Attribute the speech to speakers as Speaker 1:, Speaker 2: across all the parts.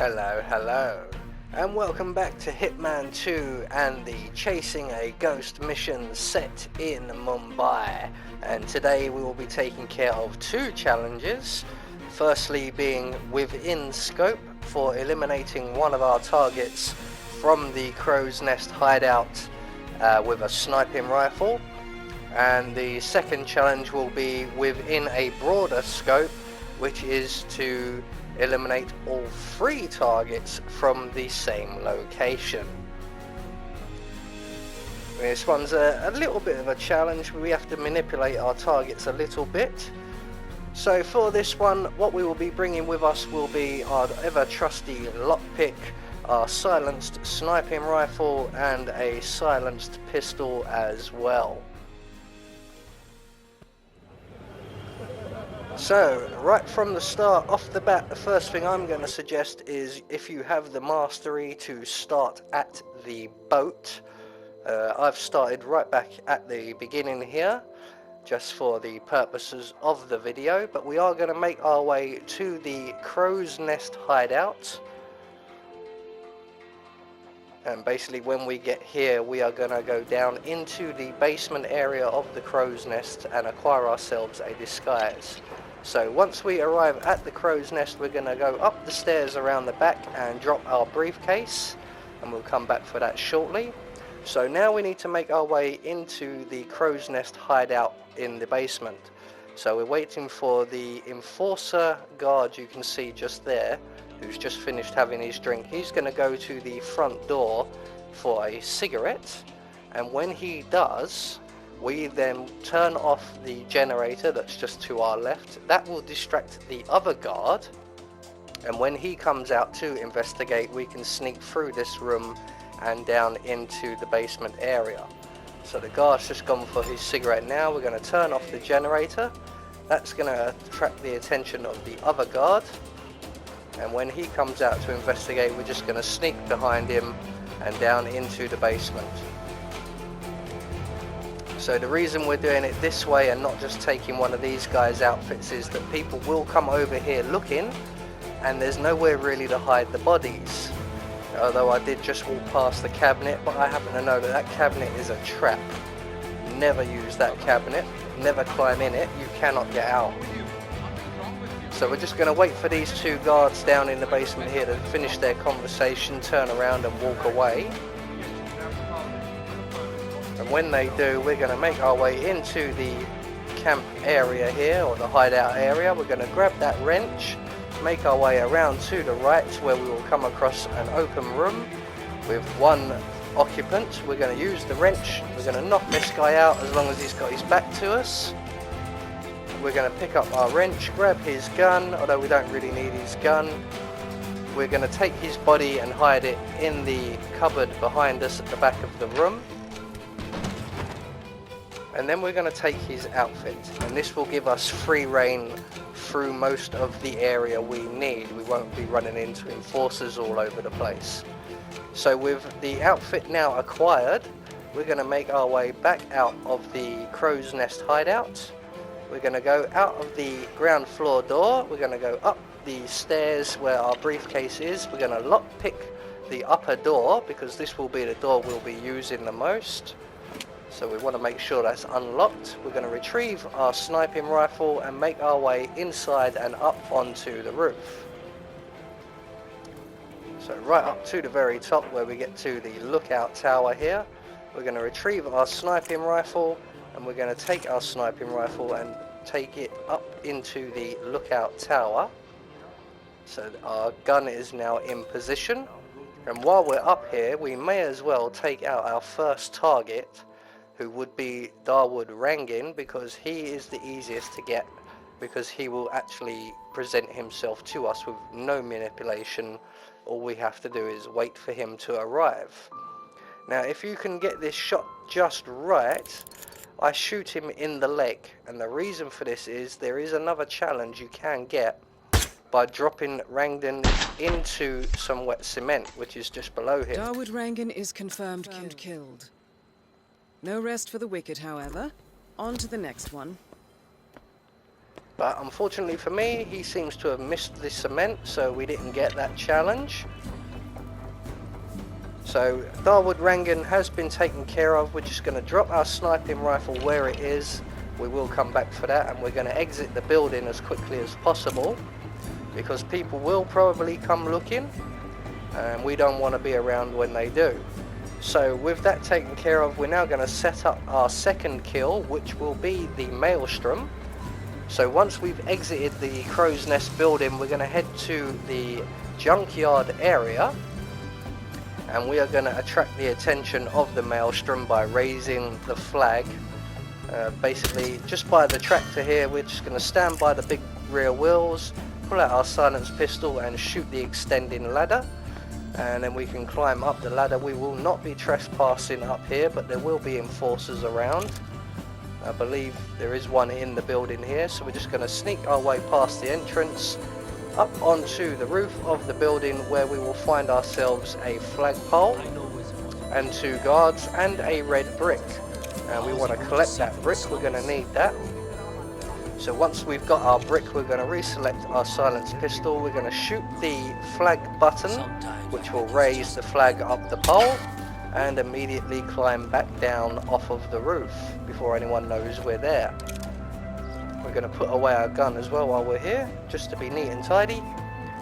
Speaker 1: Hello, hello, and welcome back to Hitman 2 and the Chasing a Ghost mission set in Mumbai. And today we will be taking care of two challenges. Firstly being within scope for eliminating one of our targets from the Crow's Nest hideout with a sniping rifle. And the second challenge will be within a broader scope, which is to eliminate all three targets from the same location. This one's a little bit of a challenge. We have to manipulate our targets a little bit. So for this one, what we will be bringing with us will be our ever trusty lockpick, our silenced sniping rifle and a silenced pistol as well. So, right from the start, off the bat, the first thing I'm going to suggest is if you have the mastery to start at the boat. I've started right back at the beginning here, just for the purposes of the video, but we are going to make our way to the Crow's Nest hideout. And basically when we get here, we are going to go down into the basement area of the Crow's Nest and acquire ourselves a disguise. So once we arrive at the Crow's Nest, we're going to go up the stairs around the back and drop our briefcase, and we'll come back for that shortly. So now we need to make our way into the Crow's Nest hideout in the basement. So we're waiting for the enforcer guard you can see just there, who's just finished having his drink. He's going to go to the front door for a cigarette, and when he does, we then turn off the generator that's just to our left. That will distract the other guard, and when he comes out to investigate, we can sneak through this room and down into the basement area. So the guard's just gone for his cigarette now. We're going to turn off the generator. That's going to attract the attention of the other guard, and when he comes out to investigate, we're just going to sneak behind him and down into the basement. So the reason we're doing it this way and not just taking one of these guys' outfits is that people will come over here looking, and there's nowhere really to hide the bodies. Although I did just walk past the cabinet, but I happen to know that that cabinet is a trap. Never use that cabinet, never climb in it, you cannot get out. So we're just going to wait for these two guards down in the basement here to finish their conversation, turn around and walk away. And when they do, we're going to make our way into the camp area here, or the hideout area. We're going to grab that wrench, make our way around to the right, where we will come across an open room with one occupant. We're going to use the wrench, we're going to knock this guy out as long as he's got his back to us. We're going to pick up our wrench, grab his gun, although we don't really need his gun. We're going to take his body and hide it in the cupboard behind us at the back of the room. And then we're going to take his outfit, and this will give us free reign through most of the area we need. We won't be running into enforcers all over the place. So with the outfit now acquired, we're going to make our way back out of the Crow's Nest hideout. We're going to go out of the ground floor door, we're going to go up the stairs where our briefcase is, we're going to lockpick the upper door because this will be the door we'll be using the most. So we want to make sure that's unlocked. We're going to retrieve our sniping rifle and make our way inside and up onto the roof. So right up to the very top where we get to the lookout tower here, we're going to retrieve our sniping rifle, and we're going to take our sniping rifle and take it up into the lookout tower. So our gun is now in position, and while we're up here we may as well take out our first target, who would be Dawood Rangin, because he is the easiest to get, because he will actually present himself to us with no manipulation. All we have to do is wait for him to arrive. Now if you can get this shot just right, I shoot him in the leg, and the reason for this is there is another challenge you can get by dropping Rangin into some wet cement, which is just below him.
Speaker 2: Dawood Rangin is confirmed killed. No rest for the wicked, however. On to the next one.
Speaker 1: But unfortunately for me, he seems to have missed the cement, so we didn't get that challenge. So Darwood Rangan has been taken care of. We're just going to drop our sniping rifle where it is. We will come back for that, and we're going to exit the building as quickly as possible, because people will probably come looking, and we don't want to be around when they do. So with that taken care of, we're now going to set up our second kill, which will be the Maelstrom. So once we've exited the Crow's Nest building, we're going to head to the junkyard area, and we are going to attract the attention of the Maelstrom by raising the flag. Basically, just by the tractor here, we're just going to stand by the big rear wheels, pull out our silenced pistol and shoot the extending ladder, and then we can climb up the ladder. We will not be trespassing up here, but there will be enforcers around. I believe there is one in the building here, so we're just going to sneak our way past the entrance up onto the roof of the building, where we will find ourselves a flagpole and 2 guards and a red brick. And we want to collect that brick. We're going to need that. So once we've got our brick, we're going to reselect our silenced pistol. We're going to shoot the flag button, which will raise the flag up the pole, and immediately climb back down off of the roof before anyone knows we're there. We're going to put away our gun as well while we're here, just to be neat and tidy.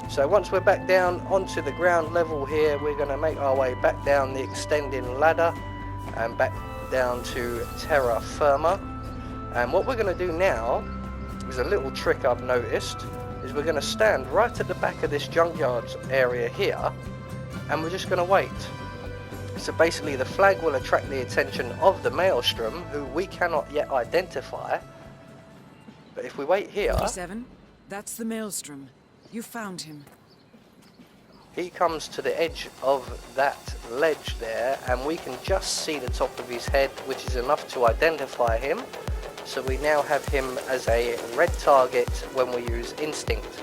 Speaker 1: So once we're back down onto the ground level here, we're going to make our way back down the extending ladder and back down to terra firma. And what we're going to do now is a little trick I've noticed, is we're going to stand right at the back of this junkyard area here, and we're just going to wait. So basically the flag will attract the attention of the Maelstrom, who we cannot yet identify. But if we wait here...
Speaker 2: 47, that's the Maelstrom. You found him.
Speaker 1: He comes to the edge of that ledge there, and we can just see the top of his head, which is enough to identify him. So we now have him as a red target when we use instinct.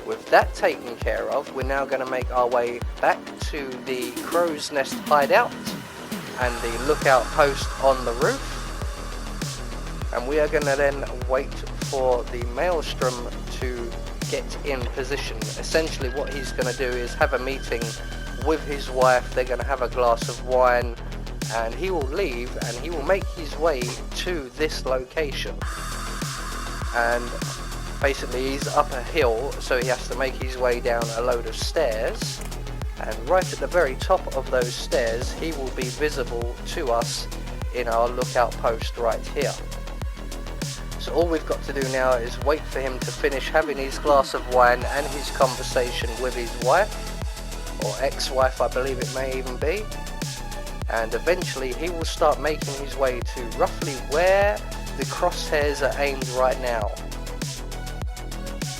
Speaker 1: With that taken care of, we're now going to make our way back to the Crow's Nest hideout and the lookout post on the roof. And we are going to then wait for the Maelstrom to get in position. Essentially what he's going to do is have a meeting with his wife. They're going to have a glass of wine, and he will leave and he will make his way to this location. And basically he's up a hill, so he has to make his way down a load of stairs, and right at the very top of those stairs he will be visible to us in our lookout post right here. So all we've got to do now is wait for him to finish having his glass of wine and his conversation with his wife, or ex-wife I believe it may even be, and eventually he will start making his way to roughly where the crosshairs are aimed right now.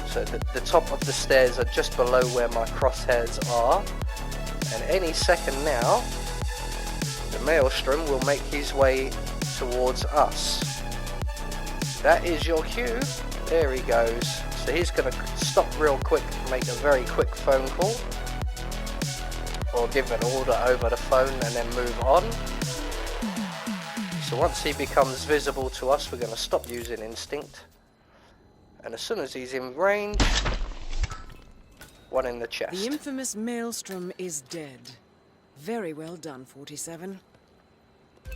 Speaker 1: So the top of the stairs are just below where my crosshairs are, and any second now the Maelstrom will make his way towards us. That is your cue. There he goes. So he's going to stop real quick, make a very quick phone call, or give an order over the phone and then move on. So once he becomes visible to us, we're going to stop using instinct. And as soon as he's in range, one in the chest.
Speaker 2: The infamous Maelstrom is dead. Very well done, 47.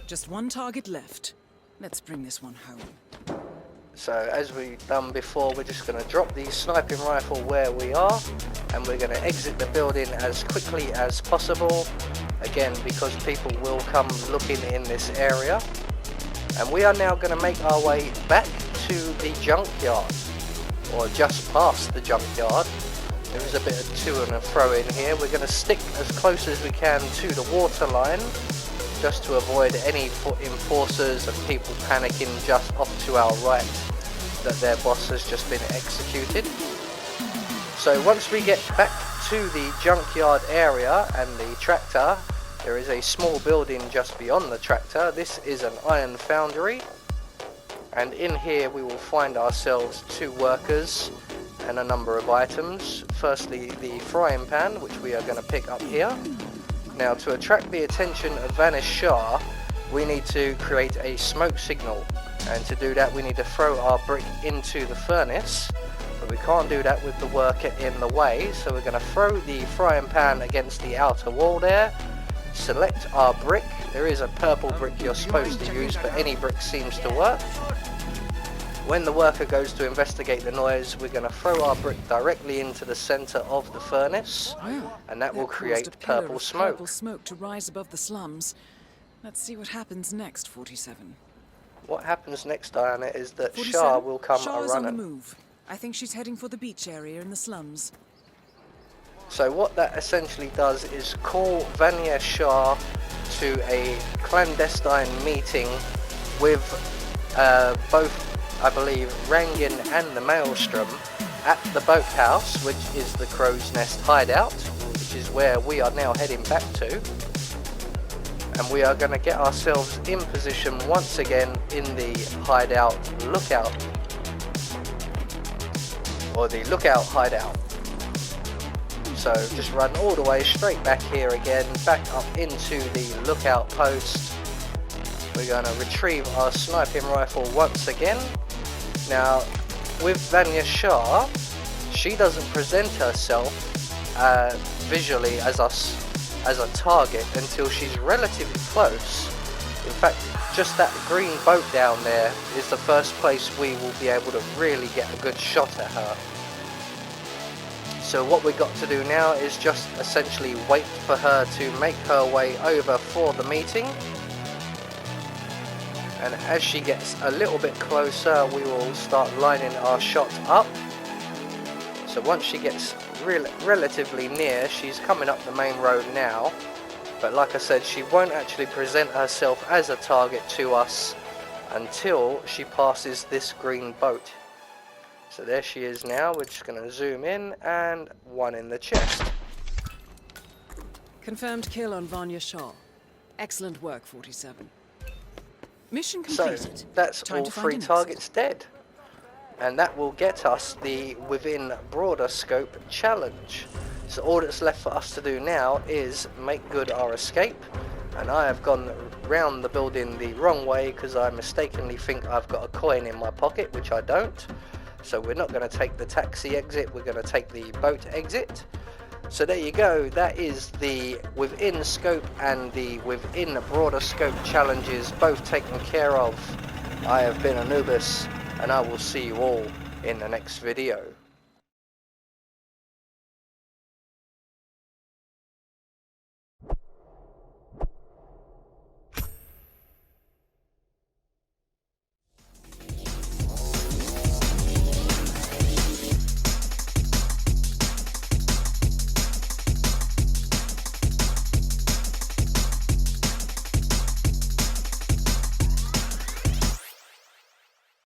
Speaker 2: Just one target left. Let's bring this one home.
Speaker 1: So as we've done before, we're just going to drop the sniping rifle where we are, and we're going to exit the building as quickly as possible, again because people will come looking in this area. And we are now going to make our way back to the junkyard, or just past the junkyard. There is a bit of to and fro in here. We're going to stick as close as we can to the water line, just to avoid any enforcers and people panicking just off to our right that their boss has just been executed. So once we get back to the junkyard area and the tractor, there is a small building just beyond the tractor. This is an iron foundry, and in here we will find ourselves 2 workers and a number of items. Firstly, the frying pan, which we are going to pick up here. Now, to attract the attention of Vanish Shah, we need to create a smoke signal. And to do that we need to throw our brick into the furnace, but we can't do that with the worker in the way, so we're going to throw the frying pan against the outer wall there, select our brick. There is a purple brick you're supposed to use, but any brick seems to work. When the worker goes to investigate the noise, we're going to throw our brick directly into the center of the furnace, and that will create purple smoke.
Speaker 2: Purple smoke to rise above the slums. Let's see what happens next, 47.
Speaker 1: What happens next, Diana, is that
Speaker 2: 47?
Speaker 1: Shah will come
Speaker 2: Shah is on the
Speaker 1: a-running.
Speaker 2: move. I think she's heading for the beach area in the slums.
Speaker 1: So what that essentially does is call Vanya Shah to a clandestine meeting with both, I believe, Rangin and the Maelstrom at the boathouse, which is the Crow's Nest hideout, which is where we are now heading back to. And we are going to get ourselves in position once again in the hideout lookout, or the lookout hideout. So just run all the way straight back here again, back up into the lookout post. We're going to retrieve our sniping rifle once again. Now with Vanya Shah, she doesn't present herself visually as a target until she's relatively close. In fact, just that green boat down there is the first place we will be able to really get a good shot at her. So what we've got to do now is just essentially wait for her to make her way over for the meeting. And as she gets a little bit closer, we will start lining our shot up. So once she gets relatively near, she's coming up the main road now. But like I said, she won't actually present herself as a target to us until she passes this green boat. So there she is now. We're just going to zoom in, and one in the chest.
Speaker 2: Confirmed kill on Vanya Shah. Excellent work, 47. Mission
Speaker 1: So
Speaker 2: completed.
Speaker 1: that's
Speaker 2: Time
Speaker 1: all
Speaker 2: to find
Speaker 1: 3
Speaker 2: an exit.
Speaker 1: targets dead. And that will get us the within broader scope challenge. So all that's left for us to do now is make good our escape. And I have gone round the building the wrong way because I mistakenly think I've got a coin in my pocket, which I don't. So we're not going to take the taxi exit, we're going to take the boat exit. So there you go, that is the within scope and the within broader scope challenges both taken care of. I have been Anubis, and I will see you all in the next video.